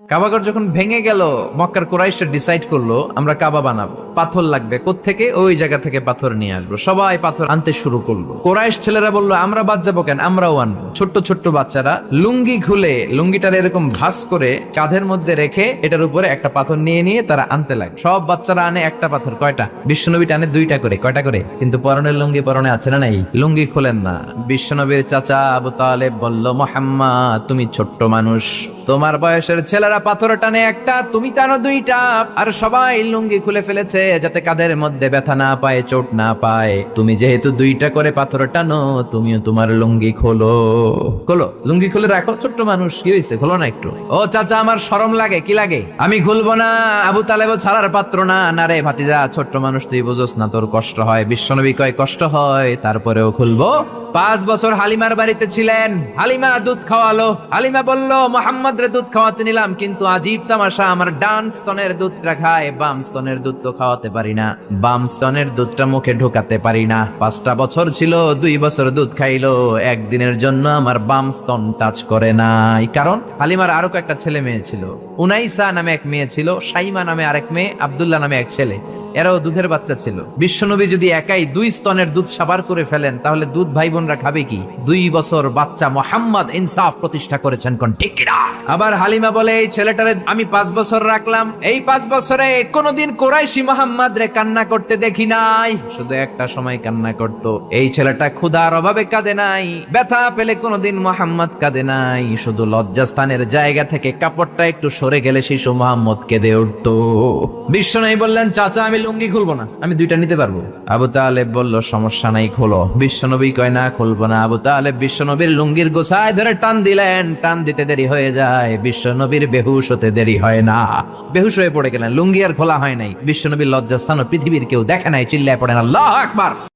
কাবাগর যখন ভেঙে গেল, মক্কার কুরাইশরা ডিসাইড করলো আমরা কাবা বানাবো, পাথর লাগবে কোত্থেকে, ওই জায়গা থেকে পাথর নিয়ে আসবো। সবাই পাথর আনতে শুরু করলো। কুরাইশ ছেলেরা বললো আমরা বাদ যাবো কেন, আমরাও আনবো। ছোট্ট ছোট্ট বাচ্চারা লুঙ্গি খুলে, লুঙ্গিটার এরকম ভাঁজ করে কাঁধের মধ্যে রেখে এটার উপরে একটা পাথর নিয়ে নিয়ে তারা আনতে লাগে। সব বাচ্চারা আনে একটা পাথর। কয়টা? বিশ্বনবী টানে দুইটা করে। কয়টা করে? কিন্তু পরনের লুঙ্গি পরনে আছে না নাই? লুঙ্গি খোলেন না। বিশ্বনবীর চাচা আবু তালেব বলল, মুহাম্মদ তুমি ছোট্ট মানুষ, তোমার বয়সের ছেলেরা পাথর টানে একটা, তুমি টানো দুইটা। আর সবাই লুঙ্গি খুলে ফেলেছে যাতে কাঁধের মধ্যে ব্যথা না পায়, চোট না পায়। তুমি যেহেতু দুইটা করে পাথর টানো, তুমিও তোমার লুঙ্গি খোলো। খোলো, লুঙ্গি খুলে রাখো। ছোট্ট মানুষ, কি হয়েছে, খোলো না একটু। ও চাচা আমার শরম লাগে। কি লাগে? আমি খুলবো না। আবু তালেব ছাড়ার পাত্র না। না রে ভাতিজা, ছোট্ট মানুষ, তুই বুঝোস না, তোর কষ্ট হয়। বিশ্বনবী কয় কষ্ট হয়, তারপরেও খুলবো। 5 বছর হালিমার বাড়িতে ছিলেন। হালিমা দুধ খাওয়ালো। হালিমা বলল, মোহাম্মদ রে দুধ খাওয়াতে নিলাম, কিন্তু আজীব তামাশা, আমার ডান স্তনের দুধটা খায়, বাম স্তনের দুধ তো খাওয়াতে পারি না, বাম স্তনের দুধটা মুখে ঢোকাতে পারি না। 5টা বছর ছিল, 2 বছর দুধ খাইলো, একদিনের জন্য আমার বাম স্তন টাচ করে নাই। কারণ হালিমার আরো কয়েকটা ছেলে মেয়ে ছিল। উনাইসা নামে এক মেয়ে ছিল, সাইমা নামে আরেক মেয়ে, আব্দুল্লাহ নামে এক ছেলে। এরাও দুধের বাচ্চা ছিল। বিশ্বনবী যদি একাই 2 স্তনের দুধ সাবার করে ফেলেন, তাহলে দুধ ভাই বোনরা খাবে কি? 2 বছর বাচ্চা মোহাম্মদ ইনসাফ প্রতিষ্ঠা করেছেন, কোন ঠিক কিনা? আবার হালিমা বলে, এই ছেলেটারে আমি 5 বছর রাখলাম, এই 5 বছরে কোনোদিন কুরাইশি মোহাম্মদ রে কান্না করতে দেখি নাই। শুধু একটা সময় কান্না করত। এই ছেলেটা ক্ষুধার অভাবে কাঁদে নাই, ব্যথা পেলে কোনোদিন মোহাম্মদ কাঁদে নাই। শুধু লজ্জাস্থানের জায়গা থেকে কাপড়টা একটু সরে গেলে শিশু মোহাম্মদ কেঁদে উঠতো। বিশ্বনবী বললেন, চাচা আমি লুঙ্গি খুলবো না, আমি 2টা নিতে পারবো। আবু তালেব বলল, সমস্যা নাই, খোলো। বিশ্বনবী কয় না, খুলবো না। আবু তালেব বিশ্বনবীর লুঙ্গির গোছায় ধরে টান দিলেন। টান দিতে দেরি হয়ে যায়, বিশ্বনবীর বেহুশ হতে দেরি হয় না। বেহুশ হয়ে পড়ে গেলেন। লুঙ্গি আর খোলা হয় নাই। বিশ্বনবীর লজ্জাস্থান পৃথিবীর কেউ দেখে নাই। চিল্লায় পড়েন আল্লাহু আকবার।